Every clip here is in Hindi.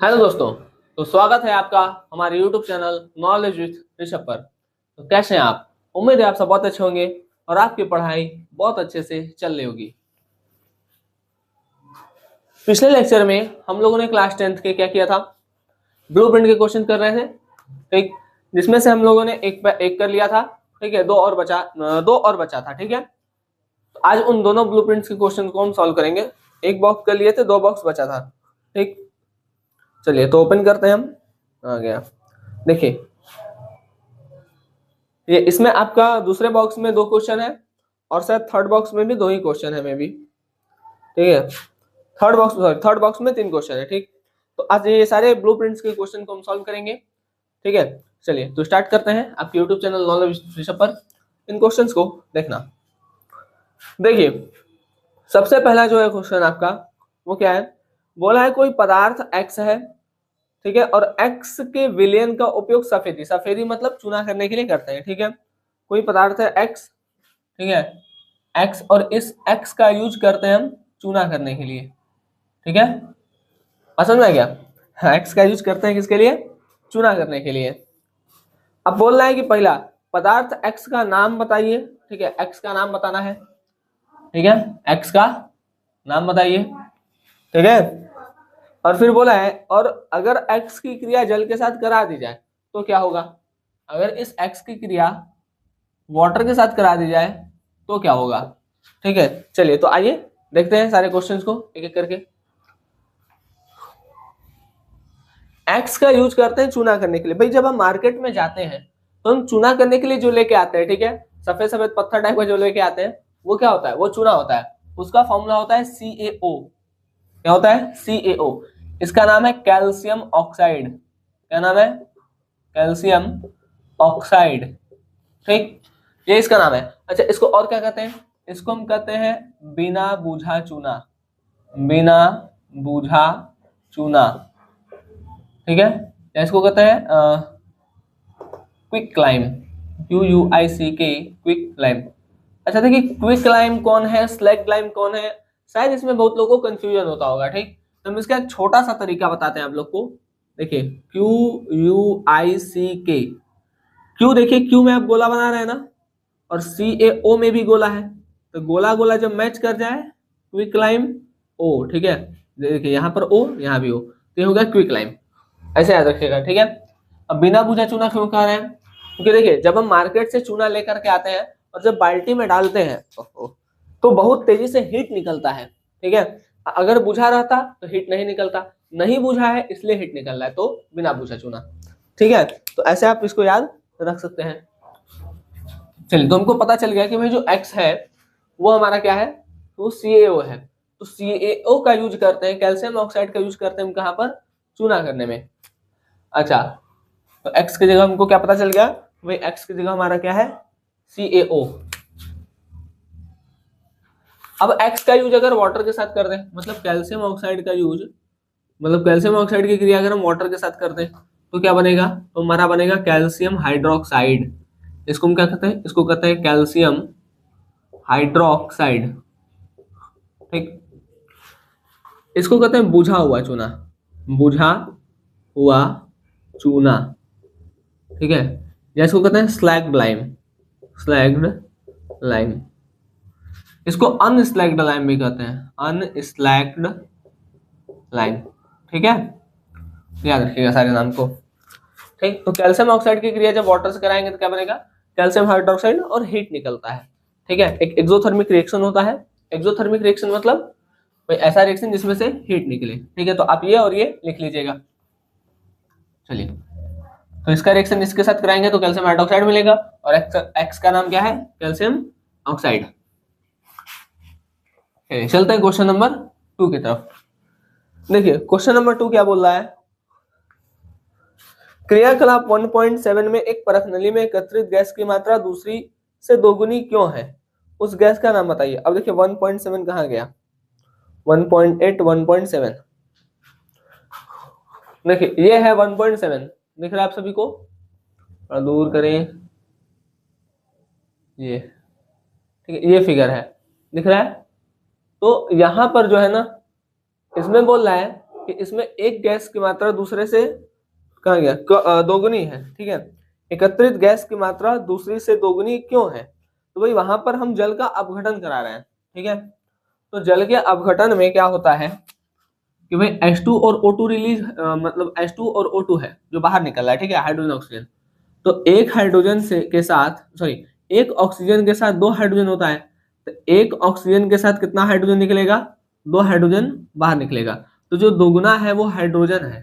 हेलो दोस्तों। तो स्वागत है आपका हमारे YouTube channel knowledge with Rishabh पर। तो कैसे हैं आप? उम्मीद है आप सब बहुत अच्छे होंगे और आपकी पढ़ाई बहुत अच्छे से चल रही होगी। पिछले लेक्चर में हम लोगों ने क्लास 10th के क्या किया था, ब्लूप्रिंट के क्वेश्चन कर रहे थे, ठीक, जिसमें से हम लोगों ने एक कर लिया था, ठीक है, दो और बचा था, ठीक है। तो आज उन दोनों ब्लूप्रिंट्स के क्वेश्चन को हम सॉल्व करेंगे। एक बॉक्स कर लिए थे, दो बॉक्स बचा था, ठीक। चलिए तो ओपन करते हैं हम। आ गया, देखिए ये इसमें आपका दूसरे बॉक्स में दो क्वेश्चन है और शायद थर्ड बॉक्स में भी दो ही क्वेश्चन है, मे बी, ठीक है। थर्ड बॉक्स में तीन क्वेश्चन है, ठीक। तो आज ये सारे ब्लूप्रिंट्स के क्वेश्चन को हम सॉल्व करेंगे, ठीक है। चलिए तो स्टार्ट करते हैं आपके यूट्यूब चैनल नॉलेज विषय पर इन क्वेश्चंस को देखना। देखिए सबसे पहला जो है क्वेश्चन आपका वो क्या है, बोला है कोई पदार्थ एक्स है, ठीक है, और एक्स के विलयन का उपयोग सफेदी मतलब चूना करने के लिए करते हैं, ठीक है। कोई पदार्थ है एक्स, ठीक है, एक्स, और इस एक्स का यूज करते हैं हम चूना करने के लिए, ठीक है। समझ में आ गया? हाँ, एक्स का यूज करते हैं किसके लिए? चूना करने के लिए। अब बोल रहा है कि पहला पदार्थ एक्स का नाम बताइए, ठीक है, एक्स का नाम बताना है, ठीक है, एक्स का नाम बताइए, ठीक है। और फिर बोला है और अगर एक्स की क्रिया जल के साथ करा दी जाए तो क्या होगा? अगर इस एक्स की क्रिया वाटर के साथ करा दी जाए तो क्या होगा, ठीक है। चलिए तो आइए देखते हैं सारे क्वेश्चंस को एक एक करके। एक्स का यूज करते हैं चूना करने के लिए। भाई जब हम मार्केट में जाते हैं तो हम चूना करने के लिए जो लेके आते हैं, ठीक है, सफेद सफेद पत्थर टाइप का जो लेके आते हैं वो क्या होता है? वो चूना होता है। उसका फॉर्मूला होता है CaO। क्या होता है? CaO। इसका नाम है कैल्शियम ऑक्साइड। क्या नाम है? कैल्शियम ऑक्साइड, ठीक, ये इसका नाम है। अच्छा इसको और क्या कहते हैं? इसको हम कहते हैं बिना बूझा चूना। बिना बूझा चूना, ठीक है, या इसको कहते हैं quick lime. QUICK, quick lime. अच्छा देखिए क्विक लाइम कौन है, स्लैग लाइम कौन है, शायद इसमें बहुत लोगों को कंफ्यूजन होता होगा, ठीक। तो हम इसका एक छोटा सा तरीका बताते हैं आप लोग को। देखिए QUICK, क्यू, देखिए क्यू में आप गोला बना रहे हैं ना, और CaO में भी गोला है, तो गोला गोला जब मैच कर जाए क्विक लाइम O, ठीक है। देखिए यहाँ पर O, यहाँ भी O, तो ये हो गया क्विक लाइम। ऐसे याद रखिएगा, ठीक है। अब बिना बूझा चूना क्यों कह रहे हैं? क्योंकि देखिए जब हम मार्केट से चूना लेकर के आते हैं और जब बाल्टी में डालते हैं तो बहुत तेजी से हीट निकलता है, ठीक है। अगर बुझा रहता तो हीट नहीं निकलता, नहीं बुझा है इसलिए हीट निकल रहा है, तो बिना बूझा चूना, ठीक है। तो ऐसे आप इसको याद रख सकते हैं। चलिए तो हमको पता चल गया कि भाई जो एक्स है वो हमारा क्या है, वो CaO है। तो CaO का यूज करते हैं, कैल्शियम ऑक्साइड का यूज करते हैं हम कहाँ पर? चूना करने में। अच्छा तो x की जगह हमको क्या पता चल गया? भाई x की जगह हमारा क्या है? CaO। अब x का यूज अगर वाटर के साथ कर दें, मतलब कैल्शियम ऑक्साइड का यूज, मतलब कैल्शियम ऑक्साइड की क्रिया अगर हम वाटर के साथ कर दें तो क्या बनेगा? तो हमारा बनेगा कैल्शियम हाइड्रोक्साइड। इसको हम क्या कहते हैं? इसको कहते हैं कैल्शियम हाइड्रोक्साइड, ठीक। इसको कहते हैं बुझा हुआ चूना। बुझा हुआ चूना, ठीक है, या इसको कहते हैं स्लैग्ड लाइम। स्लैग्ड लाइम, इसको अनस्लैग्ड लाइम भी कहते हैं, अनस्लैग्ड लाइम, ठीक है। याद रखिएगा सारे नाम को, ठीक। तो कैल्शियम ऑक्साइड की क्रिया जब वाटर से कराएंगे तो क्या बनेगा? कैल्शियम हाइड्रोक्साइड, और हीट निकलता है, ठीक है। एक एक्सोथर्मिक रिएक्शन होता है। एक्सोथर्मिक रिएक्शन मतलब कोई ऐसा रिएक्शन जिसमें से हीट निकले, ठीक है। तो आप ये और ये लिख लीजिएगा। चलिए तो इसका रिएक्शन इसके साथ कराएंगे तो कैल्शियम हाइड्रोक्साइड मिलेगा, और एक्स का नाम क्या है? Calcium oxide. चलते हैं क्वेश्चन नंबर 2 की तरफ। देखिए क्वेश्चन नंबर 2 क्या बोल रहा है, क्रियाकलाप 1.7 में एक परख नली में एकत्रित गैस की मात्रा दूसरी से दोगुनी क्यों है? उस गैस का नाम बताइए। अब देखिए 1.7 कहाँ गया? 1.8, 1.7, देखिए ये है 1.7, दिख रहा है आप सभी को? थोड़ा दूर करें, ये, ठीक है, ये फिगर है, दिख रहा है? तो यहां पर जो है ना, इसमें बोल रहा है कि इसमें एक गैस की मात्रा दूसरे से कहाँ गया दोगुनी है, ठीक है। एकत्रित गैस की मात्रा दूसरी से दोगुनी क्यों है? तो भाई वहां पर हम जल का अपघटन करा रहे हैं, ठीक है। तो जल के अपघटन में क्या होता है कि भाई H2 और O2 रिलीज मतलब H2 और O2 है जो बाहर निकल रहा है, ठीक है, हाइड्रोजन ऑक्सीजन। तो एक हाइड्रोजन से के साथ सॉरी एक ऑक्सीजन के साथ दो हाइड्रोजन होता है, तो एक ऑक्सीजन के साथ कितना हाइड्रोजन निकलेगा? दो हाइड्रोजन बाहर निकलेगा। तो जो दोगुना है वो हाइड्रोजन है,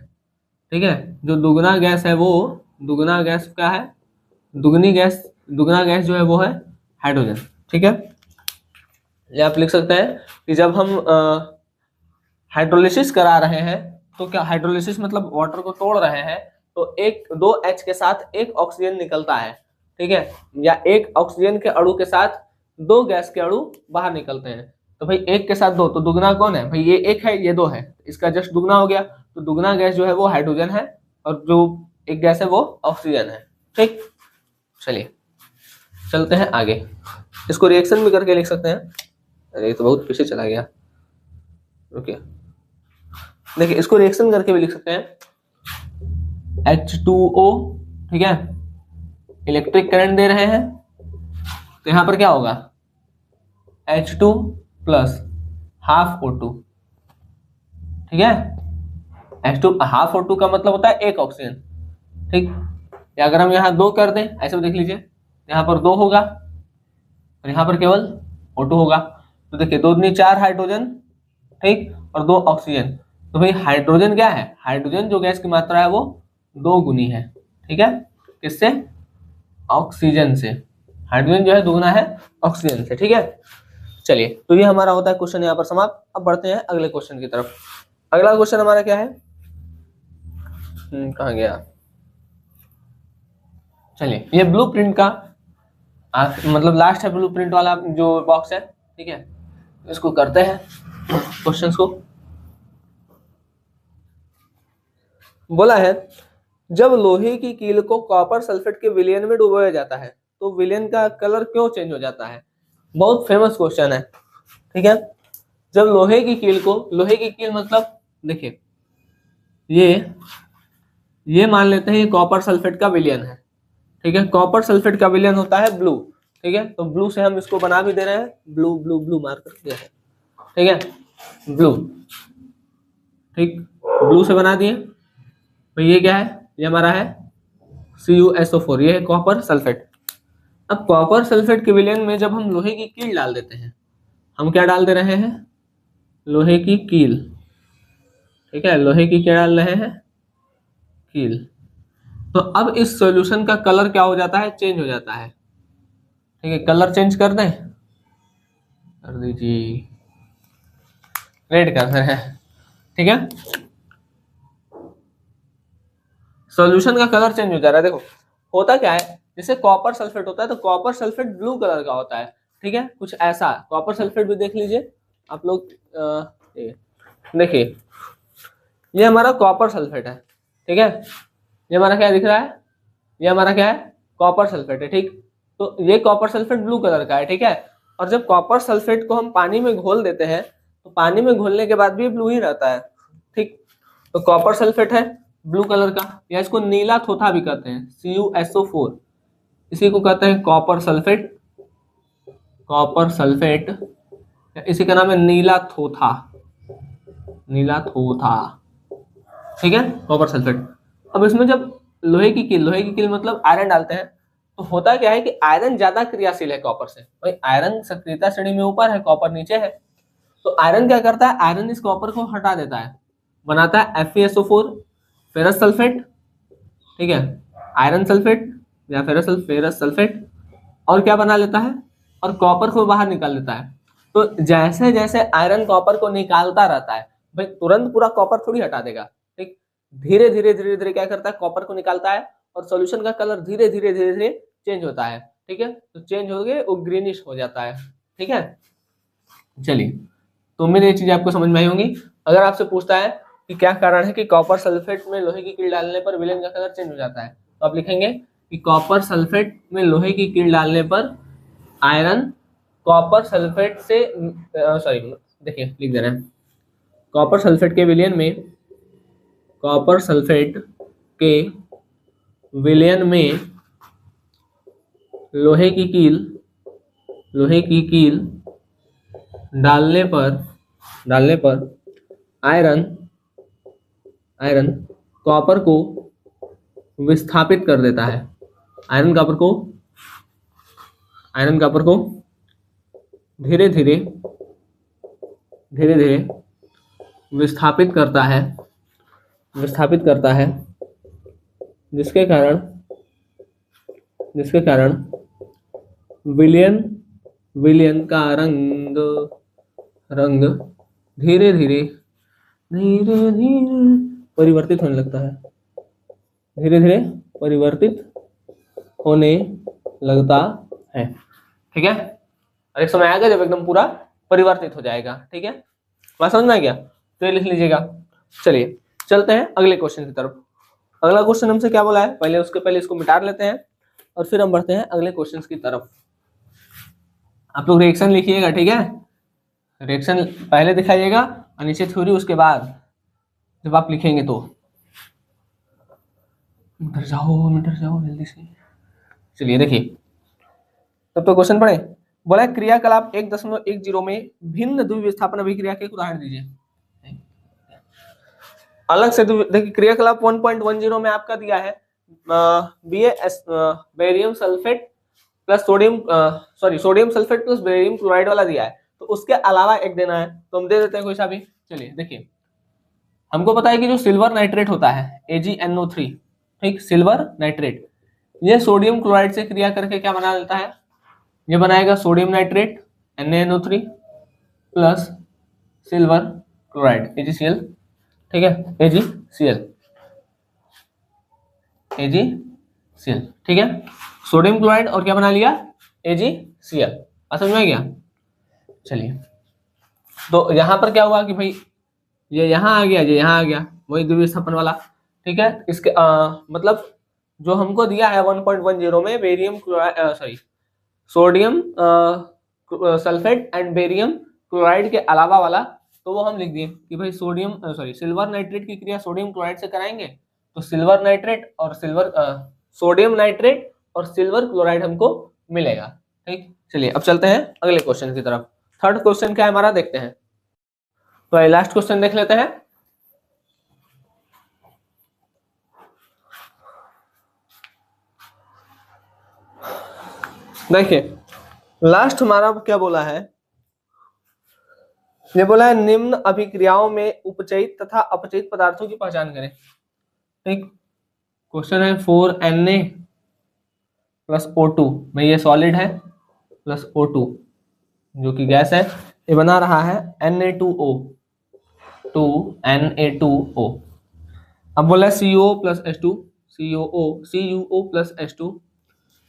ठीक है। जो दुगुना गैस है वो दुगुना गैस क्या है? दुगुना गैस जो है वो है हाइड्रोजन, ठीक है। ये आप लिख सकते हैं कि जब हम हाइड्रोलिसिस करा रहे हैं तो क्या हाइड्रोलिसिस मतलब वाटर को तोड़ रहे हैं, तो एक दो H के साथ एक ऑक्सीजन निकलता है, ठीक है, या एक ऑक्सीजन के अणु के साथ दो गैस के अणु बाहर निकलते हैं। तो भाई एक के साथ दो, तो दुगना कौन है भाई? ये एक है, ये दो है, इसका जस्ट दुगना हो गया। तो दुगना गैस जो है वो हाइड्रोजन है और जो एक गैस है वो ऑक्सीजन है, ठीक। चलिए चलते हैं आगे, इसको रिएक्शन भी करके लिख सकते हैं। अरे ये तो बहुत पीछे चला गया, ओके। देखिए इसको रिएक्शन करके भी लिख सकते हैं। H2O, ठीक है, इलेक्ट्रिक करंट दे रहे हैं, तो यहां पर क्या होगा? H2 प्लस हाफ O2, ठीक है। H2 हाफ O2 का मतलब होता है एक ऑक्सीजन, ठीक। या अगर हम यहाँ दो कर दें, ऐसे देख लीजिए, यहाँ पर दो होगा और यहाँ पर केवल O2 होगा। तो देखिए दो दूनी चार हाइड्रोजन, ठीक, और दो ऑक्सीजन। तो भाई हाइड्रोजन क्या है? हाइड्रोजन जो गैस की मात्रा है वो दो गुनी है, ठीक है। किससे? ऑक्सीजन से। हाइड्रोजन जो है दुगुना है ऑक्सीजन से, ठीक है। चलिए तो ये हमारा होता है क्वेश्चन यहाँ पर समाप्त। अब बढ़ते हैं अगले क्वेश्चन की तरफ। अगला क्वेश्चन हमारा क्या है? कहाँ गया? चलिए ये ब्लूप्रिंट का मतलब लास्ट है ब्लूप्रिंट वाला जो बॉक्स है, ठीक है। इसको करते हैं क्वेश्चंस को। बोला है जब लोहे की कील को कॉपर सल्फेट के विलयन में डुबोया जाता है तो विलयन का कलर क्यों चेंज हो जाता है? बहुत फेमस क्वेश्चन है, ठीक है। जब लोहे की कील मतलब देखिए ये मान लेते हैं ये कॉपर सल्फेट का विलयन है, ठीक है। कॉपर सल्फेट का विलयन होता है ब्लू, ठीक है। तो ब्लू से हम इसको बना भी दे रहे हैं, ब्लू ब्लू ब्लू मार्कर दिया है, ठीक है, ब्लू, ठीक, ब्लू से बना दिए। तो ये क्या है? ये हमारा है CuSO4, ये है कॉपर सल्फेट। अब कॉपर सल्फेट के विलयन में जब हम लोहे की कील डाल देते हैं, हम क्या डाल दे रहे हैं? लोहे की कील, ठीक है, लोहे की क्या डाल रहे हैं? कील। तो अब इस सॉल्यूशन का कलर क्या हो जाता है? चेंज हो जाता है, ठीक है। कलर चेंज कर दें, कर दीजिए, रेड कर रहे हैं, ठीक है। सॉल्यूशन का कलर चेंज हो जा रहा है। देखो होता क्या है, जैसे कॉपर सल्फेट होता है तो कॉपर सल्फेट ब्लू कलर का होता है, ठीक है, कुछ ऐसा। कॉपर सल्फेट भी देख लीजिए आप लोग, देखिए ये हमारा कॉपर सल्फेट है, ठीक है। ये हमारा क्या दिख रहा है? ये हमारा क्या है? कॉपर सल्फेट है, ठीक। तो ये कॉपर सल्फेट ब्लू कलर का है, ठीक है। और जब कॉपर सल्फेट को हम पानी में घोल देते हैं तो पानी में घोलने के बाद भी ब्लू ही रहता है, ठीक। तो कॉपर सल्फेट है ब्लू कलर का, या इसको नीला थोथा भी कहते हैं, CuSO4, इसी को कहते हैं कॉपर सल्फेट। कॉपर सल्फेट, इसी का नाम है नीला थोथा, नीला थोथा, ठीक है, कॉपर सल्फेट। अब इसमें जब लोहे की कील मतलब आयरन डालते हैं तो होता क्या है कि आयरन ज्यादा क्रियाशील है कॉपर से। भाई आयरन सक्रियता श्रेणी में ऊपर है, कॉपर नीचे है। तो आयरन क्या करता है? आयरन इस कॉपर को हटा देता है, बनाता है FeSO4, फेरस सल्फेट, ठीक है, आयरन सल्फेट या फेरस सल्फेट, और क्या बना लेता है? और कॉपर को बाहर निकाल लेता है। तो जैसे जैसे आयरन कॉपर को निकालता रहता है, भाई तुरंत पूरा कॉपर थोड़ी हटा देगा, ठीक, धीरे धीरे क्या करता है? कॉपर को निकालता है और सॉल्यूशन का कलर धीरे धीरे चेंज होता है, ठीक है। तो चेंज हो गए वो ग्रीनिश हो जाता है, ठीक है। चलिए तो उम्मीद ये चीज आपको समझ में आई होंगी। अगर आपसे पूछता है कि क्या कारण है कि कॉपर सल्फेट में लोहे की कील डालने पर विलयन का कलर चेंज हो जाता है, तो आप लिखेंगे कि कॉपर सल्फेट में लोहे की कील डालने पर आयरन कॉपर सल्फेट से देखिए लिख दे रहे हैं, कॉपर सल्फेट के विलयन में कॉपर सल्फेट के विलयन में लोहे की कील डालने पर आयरन कॉपर को विस्थापित कर देता है। आयरन कॉपर को धीरे धीरे विस्थापित करता है, जिसके कारण विलयन का रंग धीरे धीरे परिवर्तित होने लगता है, ठीक है। और एक समय आएगा जब एकदम पूरा परिवर्तित हो जाएगा, ठीक है। बात समझ में आ गया? तो ये लिख लीजिएगा। चलिए चलते हैं अगले क्वेश्चन की तरफ। अगला क्वेश्चन हमसे क्या बोला है, पहले इसको मिटा लेते हैं और फिर हम बढ़ते हैं अगले क्वेश्चन की तरफ। आप लोग रिएक्शन लिखिएगा, ठीक है। रिएक्शन पहले दिखाइएगा और नीचे थ्योरी उसके बाद जब आप लिखेंगे तो। मिट जाओ जल्दी से। चलिए देखिए, तब तो क्वेश्चन पढ़े। बोला है क्रियाकलाप 1.10 में भिन्न द्विविस्थापन अभिक्रिया के उदाहरण दीजिए। अलग से देखिए, क्रियाकलाप 1.10 में आपका दिया है barium sulphate plus sodium sulphate plus barium chloride वाला दिया है। तो उसके अलावा एक देना है, तो हम दे देते हैं कोई सा भी। चलिए देखिए, हमको पता है कि जो सिल्वर नाइट्रेट होता है AgNO3, ठीक, सिल्वर नाइट्रेट, ये सोडियम क्लोराइड से क्रिया करके क्या बना देता है, ये बनाएगा sodium nitrate NaNO3 plus silver chloride AgCl, ठीक है, AgCl, ठीक है। सोडियम क्लोराइड और क्या बना लिया, AgCl। समझ में आ गया? चलिए, तो यहां पर क्या हुआ कि भाई ये यहां आ गया, वही द्विविस्थापन वाला, ठीक है। इसके मतलब जो हमको दिया है 1.10 में barium sodium sulphate and barium chloride के अलावा वाला, तो वो हम लिख दिए कि भाई सिल्वर नाइट्रेट की क्रिया सोडियम क्लोराइड से कराएंगे, तो सोडियम नाइट्रेट और सिल्वर क्लोराइड हमको मिलेगा, ठीक। चलिए अब चलते हैं अगले क्वेश्चन की तरफ। थर्ड क्वेश्चन क्या है हमारा, देखते हैं। तो लास्ट क्वेश्चन देख लेते हैं। देखिए लास्ट हमारा क्या बोला है, ये बोला है निम्न अभिक्रियाओं में उपचयित तथा अपचयित पदार्थों की पहचान करें, ठीक। क्वेश्चन है 4Na प्लस O2 में ये सॉलिड है प्लस O2 जो कि गैस है, ये बना रहा है Na2O, 2Na2O। अब बोला है CO plus H2, CuO plus H2,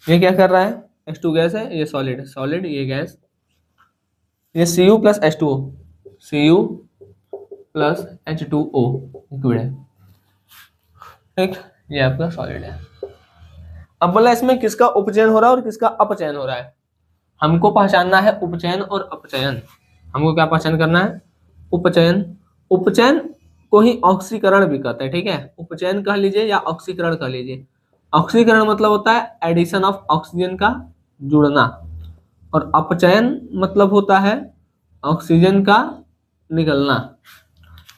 ये क्या कर रहा है, H2 गैस है, ये सॉलिड ये गैस, ये Cu plus H2O, Cu plus H2O liquid है, ठीक, ये आपका सॉलिड है। अब बोला इसमें किसका उपचयन हो रहा है और किसका अपचयन हो रहा है। हमको पहचानना है उपचयन और अपचयन। हमको क्या पहचान करना है, उपचयन को ही ऑक्सीकरण भी कहते हैं, ठीक है। उपचयन कह लीजिए या ऑक्सीकरण कह लीजिए। ऑक्सीकरण मतलब होता है एडिशन ऑफ ऑक्सीजन का जुड़ना, और अपचयन मतलब होता है ऑक्सीजन का निकलना।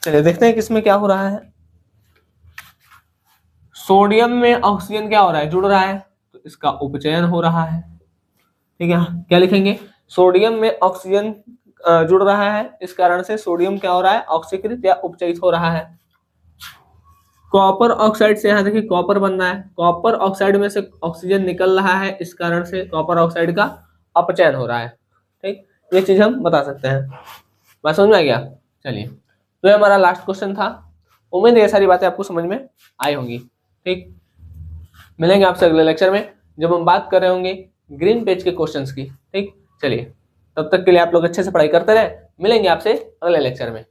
चलिए देखते हैं किसमें क्या हो रहा है। सोडियम में ऑक्सीजन क्या हो रहा है, जुड़ रहा है, तो इसका उपचयन हो रहा है, ठीक है। क्या लिखेंगे, सोडियम में ऑक्सीजन जुड़ रहा है, इस कारण से सोडियम क्या हो रहा है, ऑक्सीकृत या उपचयित हो रहा है। कॉपर ऑक्साइड से, यहाँ देखिए कॉपर बन रहा है, कॉपर ऑक्साइड में से ऑक्सीजन निकल रहा है, इस कारण से कॉपर ऑक्साइड का अपचयन हो रहा है, ठीक। ये चीज हम बता सकते हैं। बात समझ में आ गया? चलिए, तो ये हमारा लास्ट क्वेश्चन था। उम्मीद है ये सारी बातें आपको समझ में आई होंगी, ठीक। मिलेंगे आपसे अगले लेक्चर में जब हम बात कर रहे होंगे ग्रीन पेज के क्वेश्चंस की, ठीक। चलिए, तब तक के लिए आप लोग अच्छे से पढ़ाई करते रहे। मिलेंगे आपसे अगले लेक्चर में।